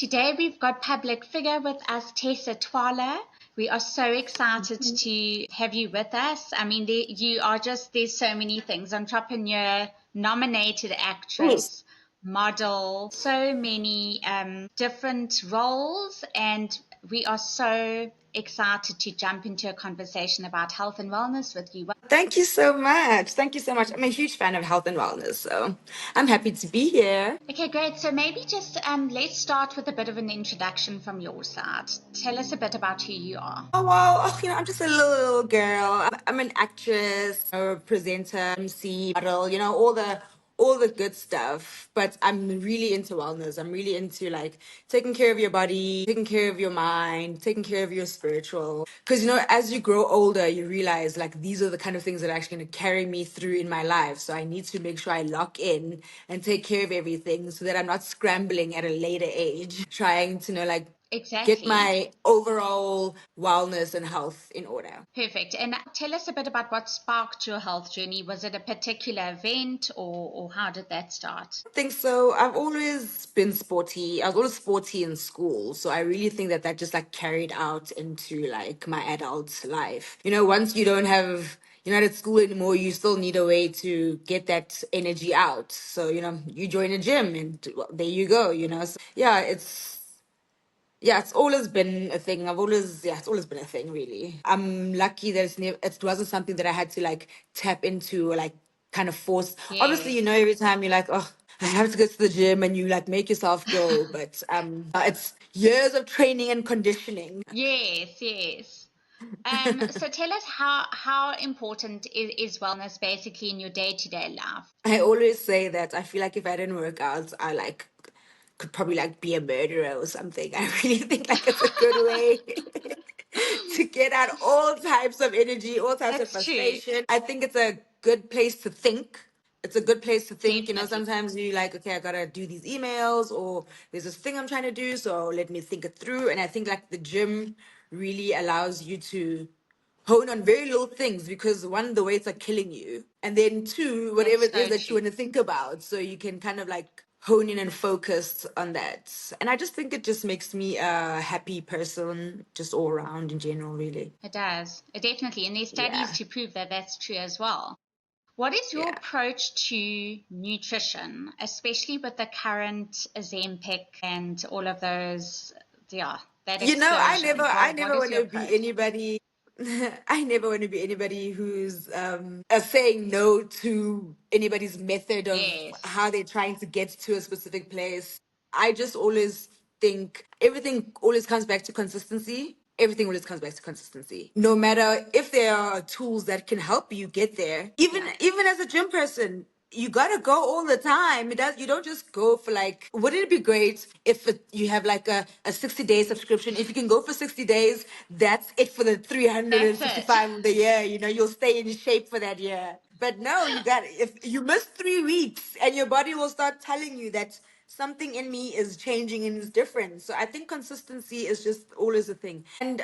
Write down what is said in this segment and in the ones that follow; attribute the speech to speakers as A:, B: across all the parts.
A: Today we've got public figure with us, Tessa Twala. We are so excited to have you with us. I mean, you are just, there's so many things: entrepreneur, nominated actress, model, so many different roles. And we are so excited to jump into a conversation about health and wellness with you.
B: Thank you so much. Thank you so much. I'm a huge fan of health and wellness, so I'm happy to be here.
A: Okay, great. So maybe just let's start with a bit of an introduction from your side. Tell us a bit about who you are.
B: Oh, well, I'm just a little girl. I'm an actress, a presenter, MC, model, all the good stuff. But I'm really into wellness. I'm really into like taking care of your body, taking care of your mind, taking care of your spiritual. Because as you grow older, you realize like these are the kind of things that are actually going to carry me through in my life. So I need to make sure I lock in and take care of everything so that I'm not scrambling at a later age, trying to get
A: Exactly.
B: my overall wellness and health in order.
A: Perfect. And tell us a bit about what sparked your health journey. Was it a particular event or how did that start?
B: I think so. I've always been sporty. I was always sporty in school. So I really think that just like carried out into like my adult life. Once you're not at school anymore, you still need a way to get that energy out. So, you join a gym and well, there you go. So, it's always been a thing. It's always been a thing, really. I'm lucky that it wasn't something that I had to like tap into or like kind of force. Obviously,
A: Yes.
B: every time you're like, oh, I have to go to the gym and you like make yourself go. But it's years of training and conditioning.
A: Yes, yes. So tell us how important is wellness basically in your day-to-day life?
B: I always say that I feel like if I didn't work out, I like could probably like be a murderer or something. I really think like it's a good way to get out all types of energy, all types of
A: That's true.
B: frustration. I think it's a good place to think. It's a good place to think.
A: Definitely.
B: Sometimes you like, okay, I gotta do these emails or there's this thing I'm trying to do, so let me think it through. And I think like the gym really allows you to hone on very little things because one, the weights are killing you, and then two, whatever
A: That's
B: it is
A: so
B: that you
A: true.
B: want to think about, so you can kind of like hone in and focus on that. And I just think it just makes me a happy person, just all around in general, really.
A: It does. It definitely. And there's studies
B: Yeah,
A: to prove that that's true as well. What is your
B: yeah.
A: approach to nutrition, especially with the current Ozempic and all of those, that
B: I
A: explosion?
B: never, I
A: What
B: never
A: is
B: want
A: your
B: to be
A: approach?
B: anybody. I never want to be anybody who's saying no to anybody's method of
A: Yes,
B: how they're trying to get to a specific place. I just always think everything always comes back to consistency. Everything always comes back to consistency. No matter if there are tools that can help you get there, even as a gym person, you gotta go all the time. You don't just go for like, wouldn't it be great if you have like a 60-day subscription? If you can go for 60 days, that's it for the
A: that's it.
B: 365 of the year. You'll stay in shape for that year. But no, if you miss 3 weeks and your body will start telling you that something in me is changing and is different. So I think consistency is just always a thing. And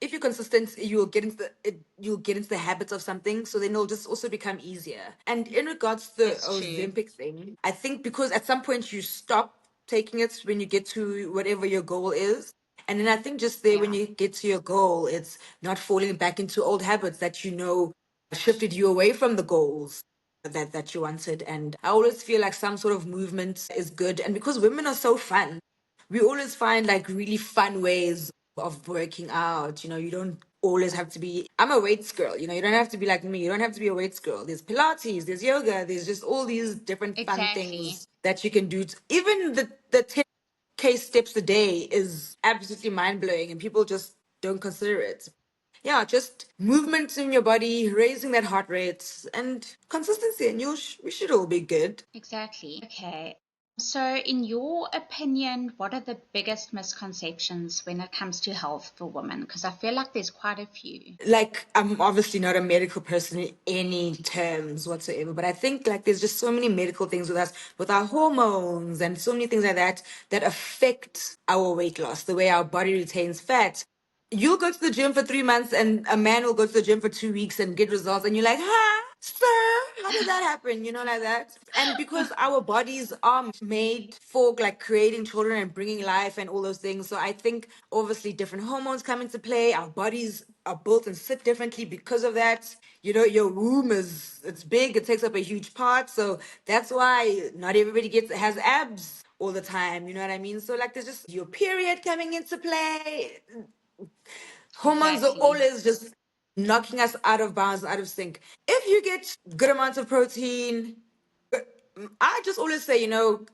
B: if you're consistent, you'll get into the habits of something, so then it'll just also become easier. And in regards to the
A: That's true.
B: Ozempic thing, I think because at some point you stop taking it when you get to whatever your goal is. And then I think just there when
A: Yeah.
B: you get to your goal, it's not falling back into old habits that shifted you away from the goals that you wanted. And I always feel like some sort of movement is good. And because women are so fun, we always find like really fun ways of working out. You don't always have to be, I'm a weights girl, you don't have to be like me. You don't have to be a weights girl. There's Pilates, there's yoga, there's just all these different fun
A: Exactly.
B: things that you can do. Even the 10K steps a day is absolutely mind blowing and people just don't consider it. Yeah, just movement in your body, raising that heart rate, and consistency, and we should all be good.
A: Exactly. Okay. So, in your opinion, what are the biggest misconceptions when it comes to health for women? Because I feel like there's quite a few.
B: Like, I'm obviously not a medical person in any terms whatsoever, but I think like there's just so many medical things with us, with our hormones and so many things like that affect our weight loss, the way our body retains fat. You'll go to the gym for 3 months and a man will go to the gym for 2 weeks and get results, and you're like, huh? sir, how did that happen? Like that. And because our bodies are made for like creating children and bringing life and all those things. So I think obviously different hormones come into play. Our bodies are built and sit differently because of that. Your womb it's big, it takes up a huge part. So that's why not everybody has abs all the time. You know what I mean? So like there's just your period coming into play. Hormones are
A: Exactly.
B: always just knocking us out of bounds, out of sync. If you get good amounts of protein, I just always say, do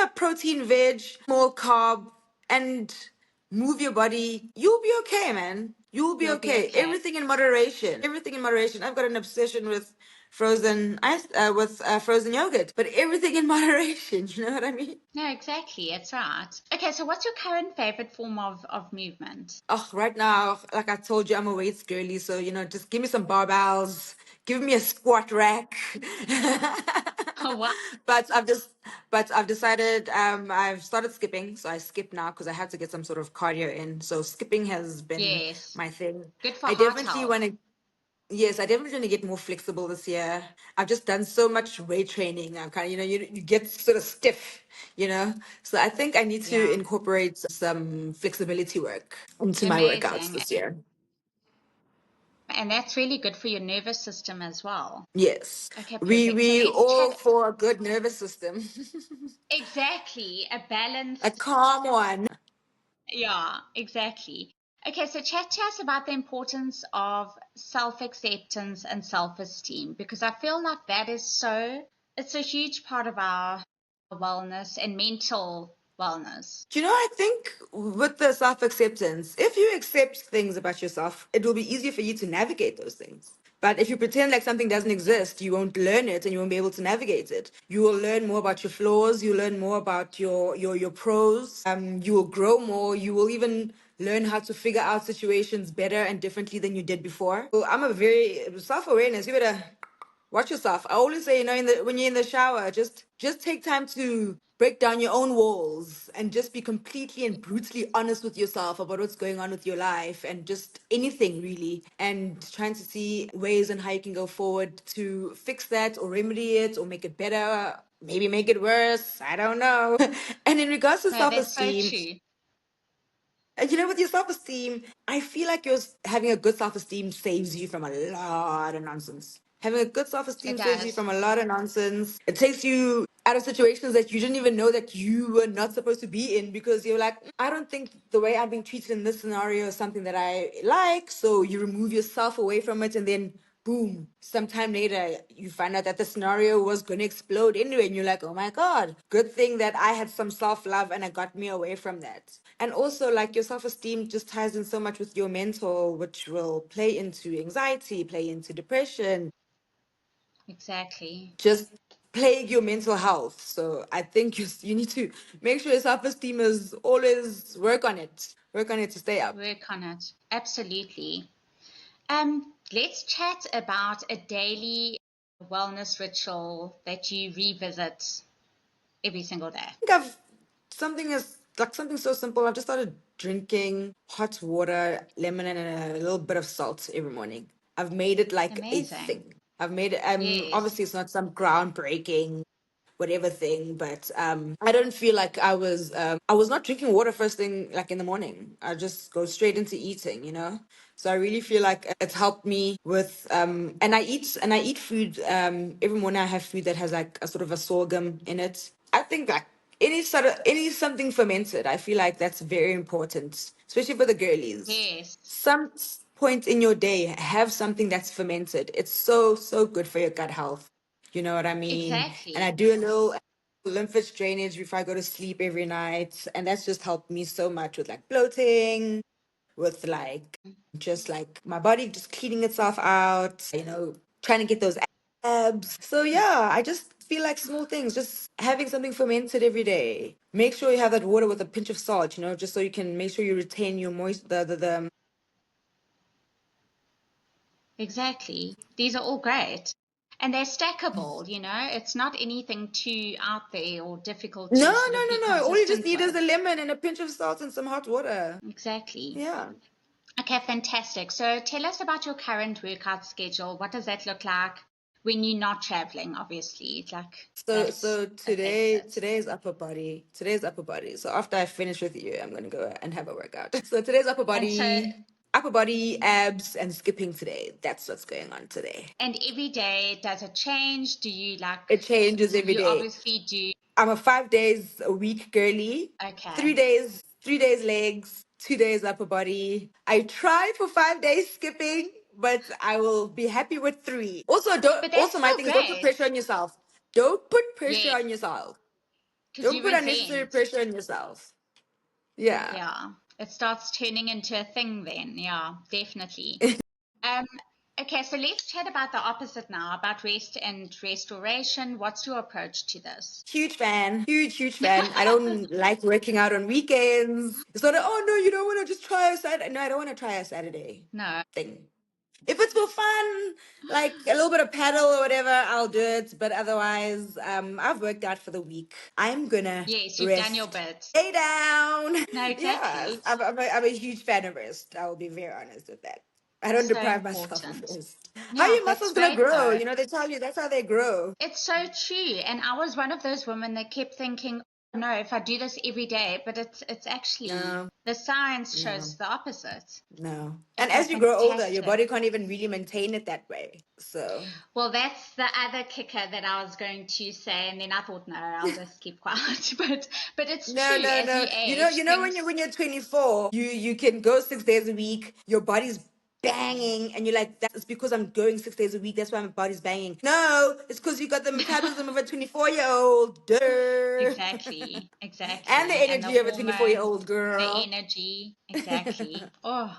B: a protein veg, more carb, and move your body. You'll be okay, man. You'll be
A: You'll be
B: okay.
A: okay.
B: Everything in moderation. Everything in moderation. I've got an obsession with frozen ice, with frozen yogurt, but everything in moderation. You know what I mean?
A: No, exactly. It's right. Okay, so what's your current favorite form of movement?
B: Oh, right now, like I told you, I'm a weights girly, so just give me some barbells, give me a squat rack.
A: Oh, wow.
B: but I've just, but I've decided, I've started skipping, so I skip now because I had to get some sort of cardio in. So skipping has been
A: Yes.
B: my thing.
A: Good for
B: I
A: heart
B: definitely
A: health.
B: want to. Yes, I definitely want to get more flexible this year. I've just done so much weight training. I'm kind of, you get sort of stiff, you know. So I think I need to
A: Yeah.
B: incorporate some flexibility work into my workouts
A: Amazing.
B: this year.
A: And that's really good for your nervous system as well.
B: Yes,
A: Okay,
B: we
A: perfect. So
B: we
A: let's
B: all
A: chat.
B: for a good nervous system,
A: Exactly. A
B: a
A: balanced.
B: calm one.
A: Yeah, exactly. Okay, so chat to us about the importance of self-acceptance and self-esteem because I feel like it's a huge part of our wellness and mental wellness.
B: Do you know, I think with the self acceptance, if you accept things about yourself, it will be easier for you to navigate those things. But if you pretend like something doesn't exist, you won't learn it and you won't be able to navigate it. You will learn more about your flaws, you learn more about your pros, you will grow more, you will even learn how to figure out situations better and differently than you did before. So I'm a very self-awareness. You better watch yourself. I always say, when you're in the shower, just take time to break down your own walls and just be completely and brutally honest with yourself about what's going on with your life and just anything really, and trying to see ways and how you can go forward to fix that or remedy it or make it better, maybe make it worse. I don't know. And in regards to
A: No, that's so
B: self-esteem,
A: true.
B: with your self esteem, I feel like having a good self esteem saves you from a lot of nonsense. Having a good self
A: It
B: esteem saves you
A: does.
B: from a lot of nonsense. It takes you out of situations that you didn't even know that you were not supposed to be in because you're like, I don't think the way I'm being treated in this scenario is something that I like. So you remove yourself away from it and then boom, sometime later you find out that the scenario was going to explode anyway and you're like, oh my god, good thing that I had some self-love and it got me away from that. And also like your self-esteem just ties in so much with your mental, which will play into anxiety, play into depression,
A: Exactly.
B: just plague your mental health. So I think you need to make sure your self-esteem is always work on it to stay up.
A: Work on it. Absolutely. Let's chat about a daily wellness ritual that you revisit every single day.
B: Think I've something so simple. I've just started drinking hot water, lemon, and a little bit of salt every morning. I've made it like a
A: Amazing.
B: thing. I've made it.
A: Yes.
B: Obviously it's not some groundbreaking whatever thing, but I don't feel like I was not drinking water first thing like in the morning. I just go straight into eating. So I really feel like it's helped me with and I eat food every morning. I have food that has like a sort of a sorghum in it. I think like any something fermented, I feel like that's very important, especially for the girlies.
A: Yes.
B: Some point in your day, have something that's fermented. It's so good for your gut health. You know what I mean? And I
A: Exactly.
B: do a little lymphatic drainage before I go to sleep every night, and that's just helped me so much with like bloating, with like just like my body just cleaning itself out, trying to get those abs. So yeah, I just feel like small things, just having something fermented every day. Make sure you have that water with a pinch of salt, just so you can make sure you retain your moist the
A: Exactly. These are all great. And they're stackable, it's not anything too out there or difficult
B: No,
A: to
B: no,
A: sort of be
B: no, no. All you just
A: consistent
B: need is
A: with.
B: a lemon and a pinch of salt and some hot water.
A: Exactly.
B: Yeah.
A: Okay, fantastic. So tell us about your current workout schedule. What does that look like? when you're not traveling, obviously, like
B: So
A: that affects it.
B: today's upper body. Today's upper body. So after I finish with you, I'm gonna go and have a workout. So today's
A: And so,
B: upper body, abs, and skipping today. That's what's going on today.
A: and every day, does it change? Do you like,
B: It changes every
A: you
B: day.
A: obviously do,
B: I'm a 5 days a week girly.
A: okay.
B: 3 days legs, 2 days upper body. I try for 5 days skipping, but I will be happy with three.
A: But that's
B: Also my
A: still
B: thing is don't put
A: great.
B: pressure on yourself. Don't put pressure
A: Yes,
B: on yourself.
A: because
B: Don't
A: you
B: put unnecessary
A: resent.
B: pressure on yourself. Yeah.
A: Yeah, it starts turning into a thing then. Yeah, definitely. Um, okay, so let's chat about the opposite now, about rest and restoration. What's your approach to this?
B: Huge fan. Huge fan. I don't like working out on weekends. It's not oh no, you don't want to just try a Saturday. No, I don't want to try a Saturday
A: No.
B: thing. If it's for fun, like a little bit of paddle or whatever, I'll do it. But otherwise, I've worked out for the week. I'm gonna
A: Yes, you've done your
B: rest.
A: bit.
B: Lay down.
A: No,
B: Yeah,
A: exactly.
B: I'm a huge fan of rest. I will be very honest with that. I don't
A: So
B: deprive myself of
A: important.
B: rest. How are
A: Yeah,
B: your
A: that's
B: muscles gonna
A: great
B: grow?
A: though.
B: You know, they tell you that's how they grow.
A: It's so true. And I was one of those women that kept thinking, oh, no, if I do this every day, but it's actually
B: No,
A: the science
B: no.
A: shows the opposite.
B: No. And
A: Okay,
B: as you grow older, your
A: fantastic.
B: body can't even really maintain it that way. So,
A: Well, that's the other kicker that I was going to say, and then I thought, no, I'll just keep quiet. But it's
B: no,
A: true.
B: no,
A: As
B: no.
A: you age,
B: When
A: things.
B: you're 24, you can go 6 days a week. Your body's banging, and you're like, that's because I'm going 6 days a week. That's why my body's banging. No, it's because you got the metabolism of a 24-year-old. Duh.
A: Exactly,
B: And the
A: exactly. And the
B: energy of a 24-year-old
A: hormones,
B: old
A: the
B: girl.
A: energy, exactly. Oh,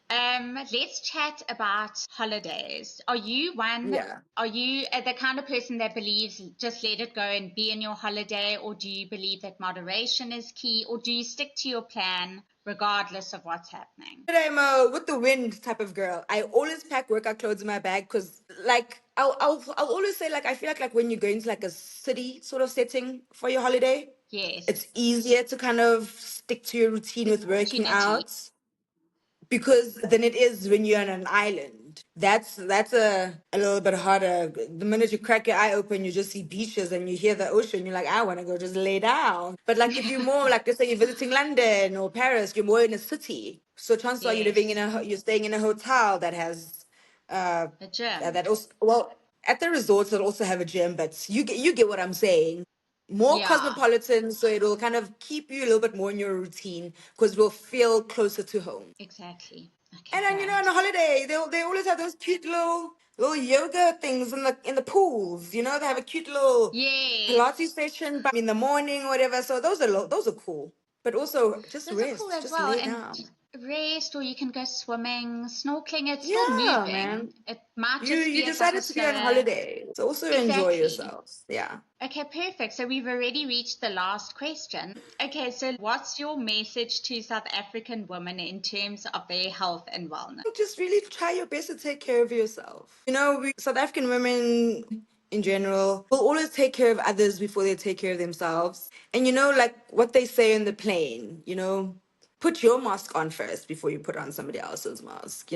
A: let's chat about holidays.
B: Yeah.
A: Are you the kind of person that believes just let it go and be in your holiday, or do you believe that moderation is key, or do you stick to your plan regardless of what's happening?
B: But I'm a with the wind type of girl. I always pack workout clothes in my bag because, like, I'll always say, like, I feel like when you go into like a city sort of setting for your holiday,
A: Yes,
B: it's easier to kind of stick to your routine with working
A: opportunity.
B: out because than it is when you're on an island. That's a little bit harder. The minute you crack your eye open, you just see beaches and you hear the ocean. You're like, I want to go just lay down. But like if you're more like, let's say you're visiting London or Paris, you're more in a city. So chances are
A: Yes,
B: you're staying in a hotel that has
A: a gym.
B: that also well at the resorts that also have a gym, but you get what I'm saying. More
A: Yeah,
B: cosmopolitan, so it'll kind of keep you a little bit more in your routine because we'll feel closer to home.
A: exactly. Okay,
B: And then on
A: great.
B: a holiday, they always have those cute little yoga things in the pools. They have a cute little
A: Yes.
B: Pilates session in the morning, whatever. So those are cool. But also just
A: Those are cool
B: rest,
A: as
B: just
A: well.
B: lay
A: And
B: down.
A: rest, or you can go swimming, snorkeling. It's still
B: Yeah,
A: moving.
B: man.
A: It might
B: You
A: just
B: you
A: be a couple
B: decided to be on
A: slower.
B: holiday, so also enjoy
A: Exactly.
B: yourselves. Yeah.
A: Okay, perfect. So we've already reached the last question. Okay, so what's your message to South African women in terms of their health and wellness?
B: Just really try your best to take care of yourself. We South African women in general will always take care of others before they take care of themselves. And like what they say in the plane, put your mask on first before you put on somebody else's mask.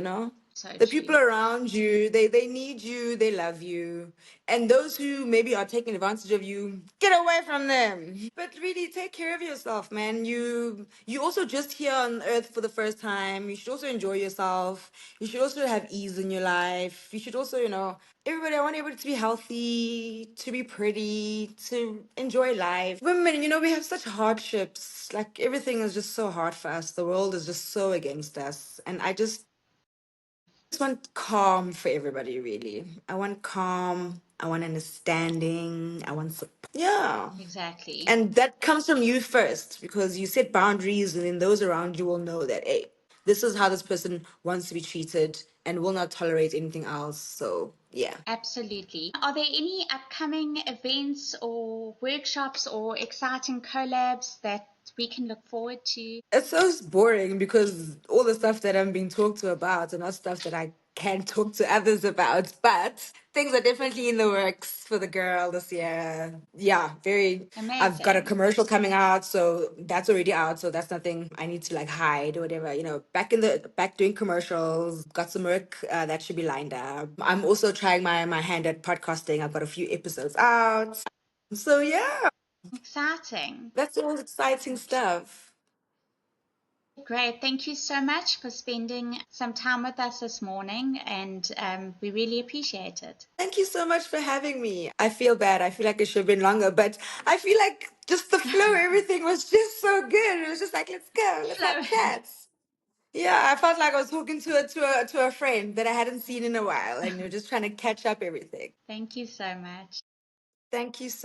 A: So
B: The people
A: true.
B: around you, they need you, they love you. And those who maybe are taking advantage of you, get away from them. But really take care of yourself, man. You also just here on earth for the first time. You should also enjoy yourself. You should also have ease in your life. You should also, everybody, I want everybody to be healthy, to be pretty, to enjoy life. Women, we have such hardships. Like everything is just so hard for us. The world is just so against us. And I just want calm for everybody, really. I want calm. I want understanding. I want support. Yeah.
A: Exactly.
B: And that comes from you first because you set boundaries, and then those around you will know that, hey, this is how this person wants to be treated and will not tolerate anything else. So, yeah.
A: Absolutely. Are there any upcoming events or workshops or exciting collabs that we can look forward to?
B: It's so boring because all the stuff that I'm being talked to about and not stuff that I can talk to others about. But things are definitely in the works for the girl this year. Yeah, very. I've got a
A: Amazing.
B: commercial coming out, so that's already out. So that's nothing I need to like hide or whatever. You know, back doing commercials. Got some work that should be lined up. I'm also trying my hand at podcasting. I've got a few episodes out. So yeah,
A: Exciting.
B: that's all exciting stuff.
A: Great. Thank you so much for spending some time with us this morning, and we really appreciate it.
B: Thank you so much for having me. I feel bad. I feel like it should have been longer, but I feel like just the flow, everything was just so good. It was just like, let's go, let's have
A: Flowing.
B: chats. Yeah, I felt like I was talking to a friend that I hadn't seen in a while, and you're just trying to catch up everything.
A: Thank you so much.
B: Thank you so